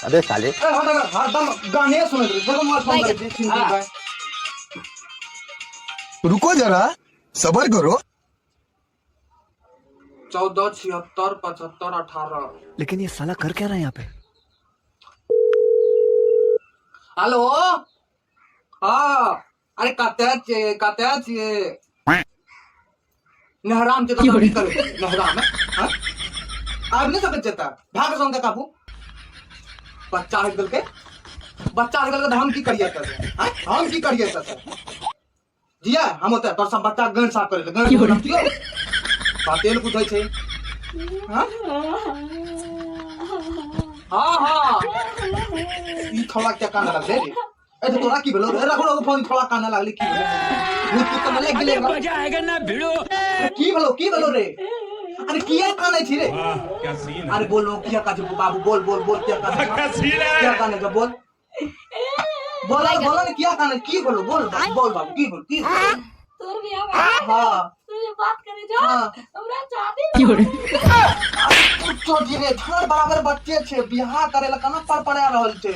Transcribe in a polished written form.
अबे साले ए हरदम गाने सुनत रहे जब मार फोन करे सिंधी भाई रुको जरा सबर करो 14 76 75 18 लेकिन ये साला कर क्या रहा है यहाँ पे हेलो हाँ अरे कहते छे नहराम के तो काम करे नहराम है हाँ? आब नहीं सकत जेता भाग संग काबू बच्चा है गल के हम की करिए त हां हम की करिए त जिया हम होता तोर सब बच्चा गण साफ करे गण रखतियो बातेल पूछै छै हां हां हां ई थोड़ा क्या कान लग रे ए तो तोरा की भेलो रे रखो फोन थोड़ा कान लागले की भेलो भूत तो मले गेले मजा आएगा ना भिड़ो की भेलो रे अरे किया काने छी रे क्या सीन है अरे बोलो क्या काज बाबू बोल क्या काने क्या सीन है क्या काने का बोल ना क्या काने की बोल बाबू की बोल तोर भी आवे हां तुझे बात करे जो हाँ। हमरा चाहती तो धीरे धर बराबर बच्चे छे बियाह करे ला कना पर पड़ा रहल छे